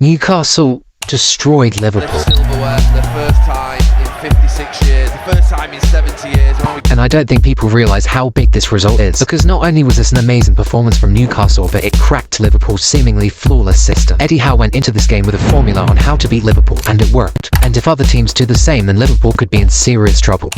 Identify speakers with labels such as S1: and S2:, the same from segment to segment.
S1: Newcastle destroyed Liverpool.
S2: Silverware for the first time in 56 years, the first time in 70 years.
S1: And I don't think people realise how big this result is, because not only was this an amazing performance from Newcastle, but it cracked Liverpool's seemingly flawless system. Eddie Howe went into this game with a formula on how to beat Liverpool, and it worked. And if other teams do the same, then Liverpool could be in serious trouble.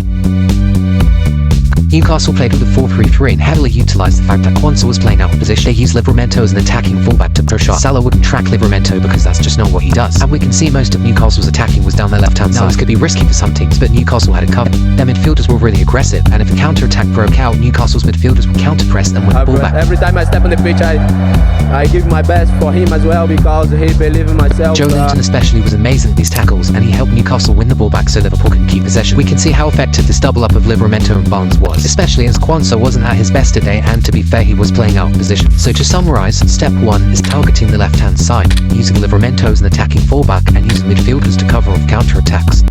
S1: Newcastle played with a 4-3-3 and heavily utilised the fact that Quansah was playing out of position. They used Livramento as an attacking fullback to push up. Salah wouldn't track Livramento because that's just not what he does. And we can see most of Newcastle's attacking was down their left-hand side. This could be risky for some teams, but Newcastle had it covered. Their midfielders were really aggressive, and if a counter-attack broke out, Newcastle's midfielders would counter-press and win the ball back.
S3: Every time I step on the pitch, I give my best for him as well, because he believes in myself.
S1: Joe Linton especially was amazing at these tackles, and he helped Newcastle win the ball back so Liverpool can keep possession. We can see how effective this double-up of Livramento and Barnes was, especially as Quansah wasn't at his best today, and to be fair, he was playing out of position. So to summarise, step 1 is targeting the left-hand side, using Livramento as an attacking fullback and using midfielders to cover off counter-attacks.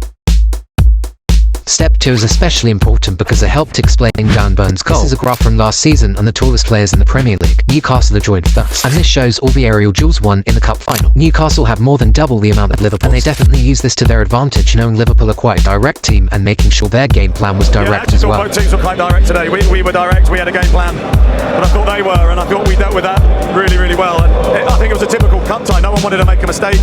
S1: Step 2 is especially important because it helped explain Dan Burns' goal. This is a graph from last season on the tallest players in the Premier League. Newcastle are joined first, and this shows all the aerial duels won in the cup final. Newcastle have more than double the amount of Liverpool, and they definitely use this to their advantage, knowing Liverpool are quite a direct team and making sure their game plan was direct as well.
S4: Both teams were quite direct today. We were direct, we had a game plan, but I thought they were, and I thought we dealt with that really, really well. And I think it was a typical cup tie. No one wanted to make a mistake.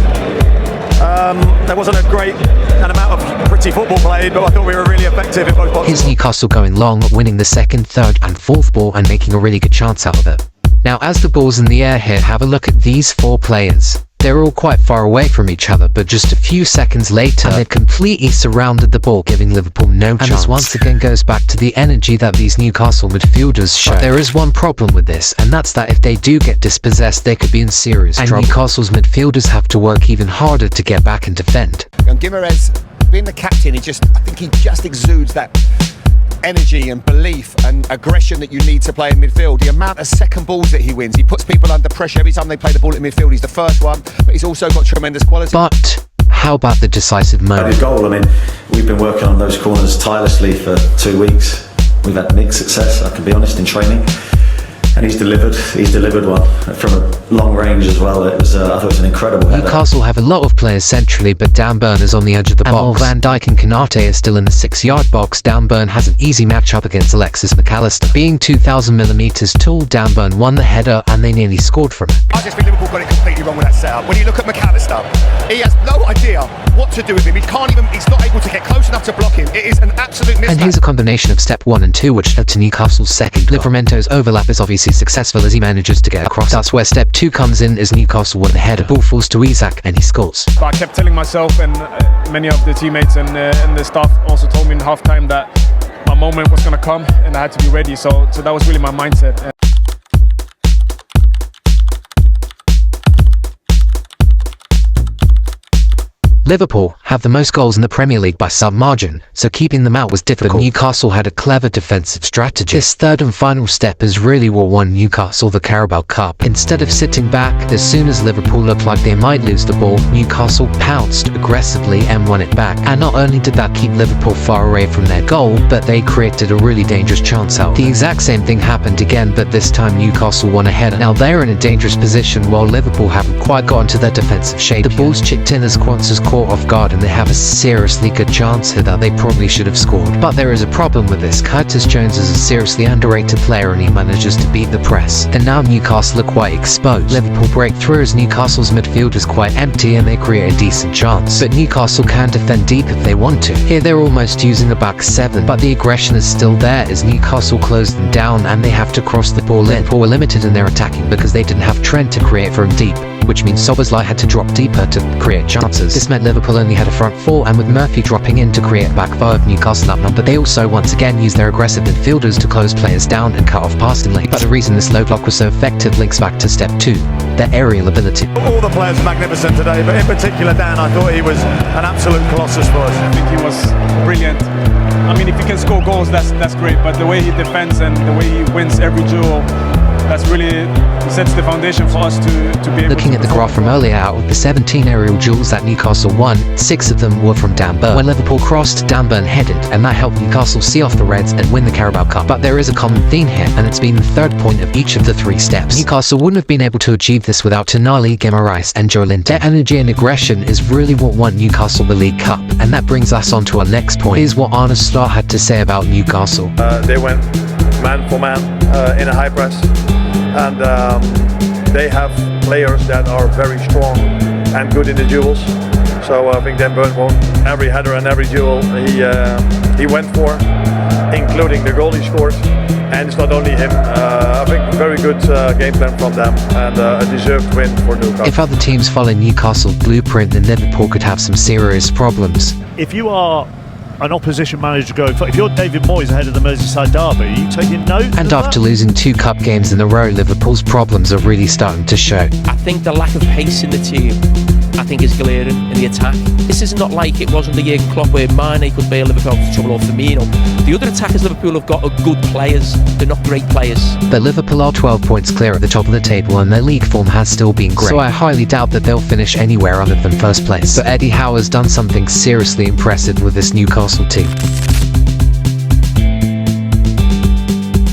S4: There wasn't a great amount of pretty football played, but I thought we were really effective in both boxes.
S1: Here's Newcastle going long, winning the second, third and fourth ball and making a really good chance out of it. Now as the ball's in the air here, have a look at these 4 players. They're all quite far away from each other, but just a few seconds later, they've completely surrounded the ball, giving Liverpool no chance. And this once again goes back to the energy that these Newcastle midfielders show. But there is one problem with this, and that's that if they do get dispossessed, they could be in serious trouble. And Newcastle's midfielders have to work even harder to get back and defend.
S5: And Guimaraes, being the captain, I think he just exudes that energy and belief and aggression that you need to play in midfield. The amount of second balls that he wins, he puts people under pressure every time they play the ball in midfield. He's the first one, but he's also got tremendous quality.
S1: But how about the decisive moment?
S6: The goal, I mean, we've been working on those corners tirelessly for 2 weeks. We've had mixed success, I can be honest, in training. And he's delivered one from a long range as well. I thought it was an incredible header.
S1: Newcastle have a lot of players centrally, but Dan Burn is on the edge of the box. While Van Dijk and Konate are still in the 6-yard box, Dan Burn has an easy matchup against Alexis McAllister. Being 2,000mm tall, Dan Burn won the header and they nearly scored from it.
S5: I just think Liverpool got it completely wrong with that setup. When you look at McAllister, he has no idea what to do with him. He's not able to get close enough to block him. It is an absolute mismatch.
S1: And here's a combination of step 1 and 2 which led to Newcastle's second goal. Livramento's overlap is obviously successful as he manages to get across. That's where step 2 comes in, as Newcastle won the header. Ball falls to Isak and he scores.
S4: But I kept telling myself, and many of the teammates and the staff also told me in half-time that my moment was going to come and I had to be ready. So that was really my mindset.
S1: Liverpool have the most goals in the Premier League by some margin, so keeping them out was difficult. But Newcastle had a clever defensive strategy. This third and final step is really what won Newcastle the Carabao Cup. Instead of sitting back, as soon as Liverpool looked like they might lose the ball, Newcastle pounced aggressively and won it back. And not only did that keep Liverpool far away from their goal, but they created a really dangerous chance out. The exact same thing happened again, but this time Newcastle won a header. Now they're in a dangerous position while Liverpool haven't quite got into their defensive shape. The ball's chipped in as Quansah's caught off guard and they have a seriously good chance here that they probably should have scored. But there is a problem with this. Curtis Jones is a seriously underrated player and he manages to beat the press. And now Newcastle are quite exposed. Liverpool break through as Newcastle's midfield is quite empty and they create a decent chance. But Newcastle can defend deep if they want to. Here they're almost using the back 7, but the aggression is still there as Newcastle close them down and they have to cross the ball in. Liverpool were limited in their attacking because they didn't have Trent to create from deep, which means Szoboszlai had to drop deeper to create chances. This meant Liverpool only had a front 4, and with Murphy dropping in to create a back 5, Newcastle up number. They also once again used their aggressive midfielders to close players down and cut off passing lanes. But the reason this low block was so effective links back to step 2, their aerial ability.
S4: All the players magnificent today, but in particular Dan, I thought he was an absolute colossus for us. I think he was brilliant. I mean, if he can score goals, that's great, but the way he defends and the way he wins every duel,
S7: that's really sets the foundation for us to be able
S1: Looking
S7: to
S1: at the
S7: perform.
S1: graph from earlier, out of the 17 aerial duels that Newcastle won, 6 of them were from Dan Burn. When Liverpool crossed, Dan Burn headed, and that helped Newcastle see off the Reds and win the Carabao Cup. But there is a common theme here, and it's been the third point of each of the 3 steps. Newcastle wouldn't have been able to achieve this without Tonali, Guimaraes and Joelinton. Their energy and aggression is really what won Newcastle the League Cup, and that brings us on to our next point. Here's what Arne Slot had to say about Newcastle.
S8: They went man for man in a high press, and they have players that are very strong and good in the duels. So I think Dan Burn won every header and every duel he went for, including the goal he scored. And it's not only him. I think very good game plan from them, and a deserved win for Newcastle.
S1: If other teams follow Newcastle's blueprint, then Liverpool could have some serious problems.
S9: If you are an opposition manager going for, if you're David Moyes ahead of the Merseyside derby, are you taking note?
S1: And after losing 2 cup games in a row, Liverpool's problems are really starting to show.
S10: I think the lack of pace in the team, I think, is glaring in the attack. This is not like it was under Jurgen Klopp where Mane could bail Liverpool out of trouble, or Firmino. The other attackers Liverpool have got are good players. They're not great players.
S1: But Liverpool are 12 points clear at the top of the table, and their league form has still been great. So I highly doubt that they'll finish anywhere other than first place. But Eddie Howe has done something seriously impressive with this Newcastle team.